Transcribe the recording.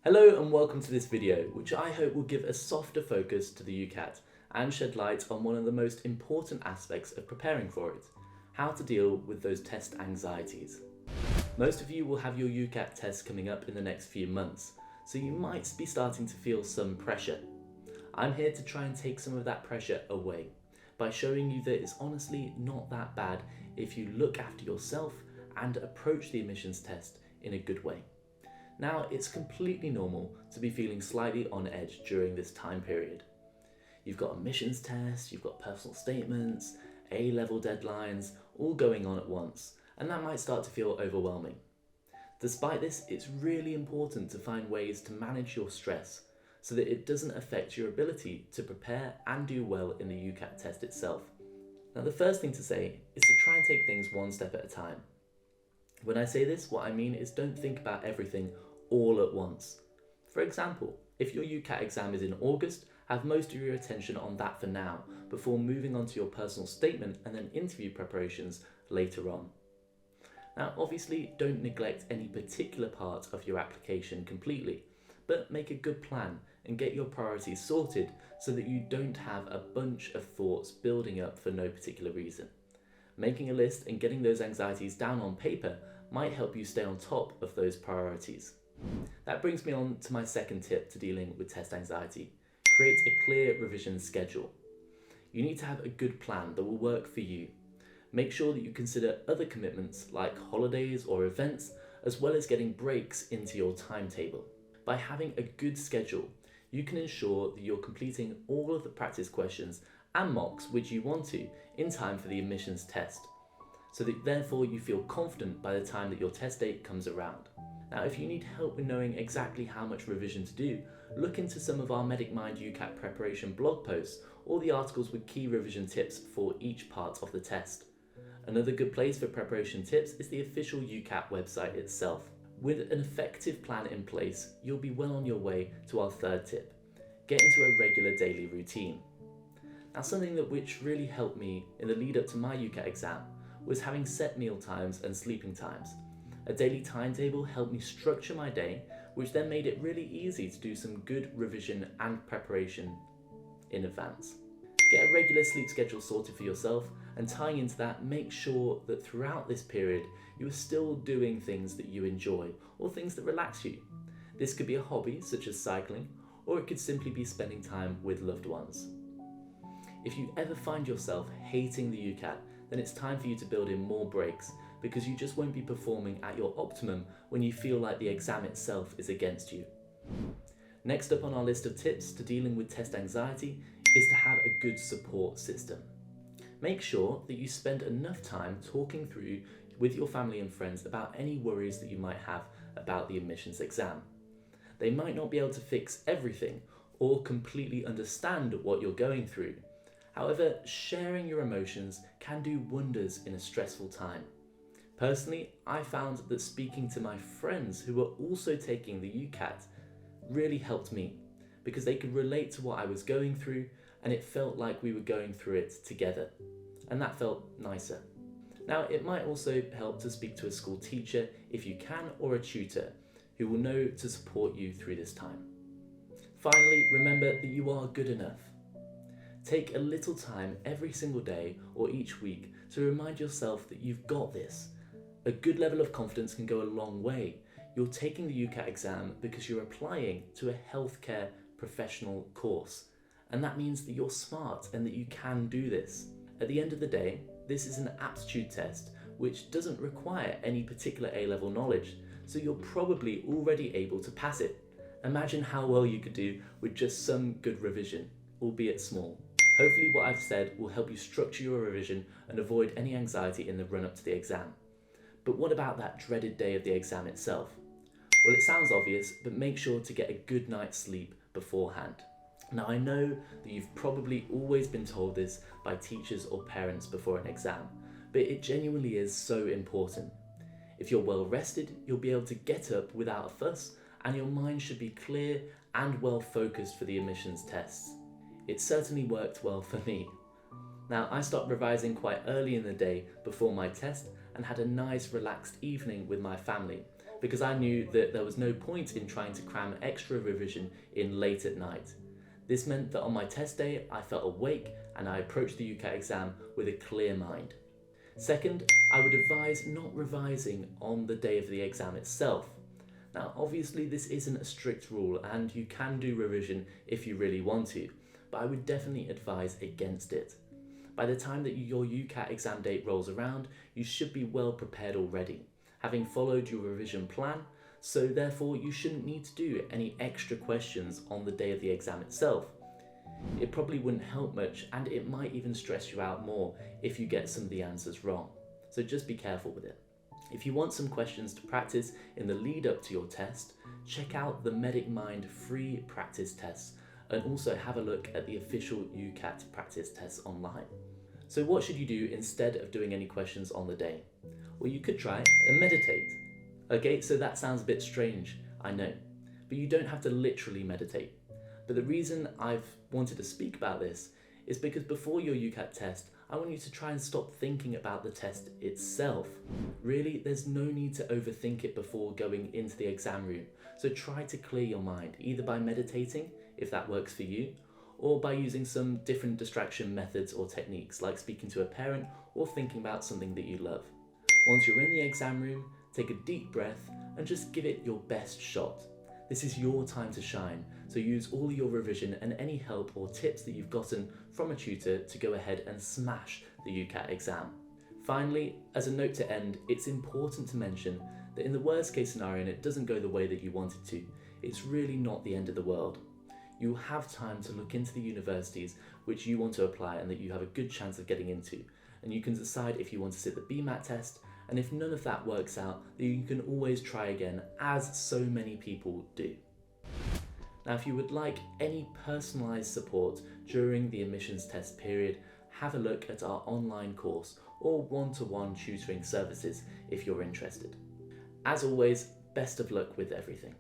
Hello and welcome to this video, which I hope will give a softer focus to the UCAT and shed light on one of the most important aspects of preparing for it, how to deal with those test anxieties. Most of you will have your UCAT test coming up in the next few months, so you might be starting to feel some pressure. I'm here to try and take some of that pressure away by showing you that it's honestly not that bad if you look after yourself and approach the admissions test in a good way. Now, it's completely normal to be feeling slightly on edge during this time period. You've got admissions tests, you've got personal statements, A-level deadlines, all going on at once, and that might start to feel overwhelming. Despite this, it's really important to find ways to manage your stress so that it doesn't affect your ability to prepare and do well in the UCAT test itself. Now, the first thing to say is to try and take things one step at a time. When I say this, what I mean is don't think about everything all at once. For example, if your UCAT exam is in August, have most of your attention on that for now, before moving on to your personal statement and then interview preparations later on. Now, obviously, don't neglect any particular part of your application completely, but make a good plan and get your priorities sorted so that you don't have a bunch of thoughts building up for no particular reason. Making a list and getting those anxieties down on paper might help you stay on top of those priorities. That brings me on to my second tip to dealing with test anxiety. Create a clear revision schedule. You need to have a good plan that will work for you. Make sure that you consider other commitments like holidays or events, as well as getting breaks into your timetable. By having a good schedule, you can ensure that you're completing all of the practice questions and mocks which you want to in time for the admissions test, so that therefore you feel confident by the time that your test date comes around. Now, if you need help with knowing exactly how much revision to do, look into some of our Mind UCAT preparation blog posts or the articles with key revision tips for each part of the test. Another good place for preparation tips is the official UCAT website itself. With an effective plan in place, you'll be well on your way to our third tip. Get into a regular daily routine. Now, something which really helped me in the lead up to my UCAT exam was having set meal times and sleeping times. A daily timetable helped me structure my day, which then made it really easy to do some good revision and preparation in advance. Get a regular sleep schedule sorted for yourself, and tying into that, make sure that throughout this period you are still doing things that you enjoy or things that relax you. This could be a hobby such as cycling, or it could simply be spending time with loved ones. If you ever find yourself hating the UCAT, then it's time for you to build in more breaks, because you just won't be performing at your optimum when you feel like the exam itself is against you. Next up on our list of tips to dealing with test anxiety is to have a good support system. Make sure that you spend enough time talking through with your family and friends about any worries that you might have about the admissions exam. They might not be able to fix everything or completely understand what you're going through. However, sharing your emotions can do wonders in a stressful time. Personally, I found that speaking to my friends who were also taking the UCAT really helped me, because they could relate to what I was going through and it felt like we were going through it together, and that felt nicer. Now, it might also help to speak to a school teacher if you can, or a tutor who will know to support you through this time. Finally, remember that you are good enough. Take a little time every single day or each week to remind yourself that you've got this. A good level of confidence can go a long way. You're taking the UCAT exam because you're applying to a healthcare professional course, and that means that you're smart and that you can do this. At the end of the day, this is an aptitude test which doesn't require any particular A-level knowledge, so you're probably already able to pass it. Imagine how well you could do with just some good revision, albeit small. Hopefully what I've said will help you structure your revision and avoid any anxiety in the run-up to the exam. But what about that dreaded day of the exam itself? Well, it sounds obvious, but make sure to get a good night's sleep beforehand. Now, I know that you've probably always been told this by teachers or parents before an exam, but it genuinely is so important. If you're well rested, you'll be able to get up without a fuss, and your mind should be clear and well focused for the admissions tests. It certainly worked well for me. Now, I stopped revising quite early in the day before my test and had a nice relaxed evening with my family, because I knew that there was no point in trying to cram extra revision in late at night. This meant that on my test day, I felt awake and I approached the UCAT exam with a clear mind. Second, I would advise not revising on the day of the exam itself. Now, obviously this isn't a strict rule and you can do revision if you really want to, but I would definitely advise against it. By the time that your UCAT exam date rolls around, you should be well prepared already, having followed your revision plan, so therefore you shouldn't need to do any extra questions on the day of the exam itself. It probably wouldn't help much and it might even stress you out more if you get some of the answers wrong. So just be careful with it. If you want some questions to practice in the lead up to your test, check out the Medic free practice tests and also have a look at the official UCAT practice tests online. So what should you do instead of doing any questions on the day? Well, you could try and meditate. Okay, so that sounds a bit strange, I know, but you don't have to literally meditate. But the reason I've wanted to speak about this is because before your UCAT test, I want you to try and stop thinking about the test itself. Really, there's no need to overthink it before going into the exam room. So try to clear your mind, either by meditating, if that works for you, or by using some different distraction methods or techniques, like speaking to a parent or thinking about something that you love. Once you're in the exam room, take a deep breath and just give it your best shot. This is your time to shine, so use all your revision and any help or tips that you've gotten from a tutor to go ahead and smash the UCAT exam. Finally, as a note to end, it's important to mention that in the worst case scenario and it doesn't go the way that you wanted to, it's really not the end of the world. You'll have time to look into the universities which you want to apply and that you have a good chance of getting into, and you can decide if you want to sit the BMAT test, and if none of that works out, then you can always try again, as so many people do. Now, if you would like any personalised support during the admissions test period, have a look at our online course or one-to-one tutoring services if you're interested. As always, best of luck with everything.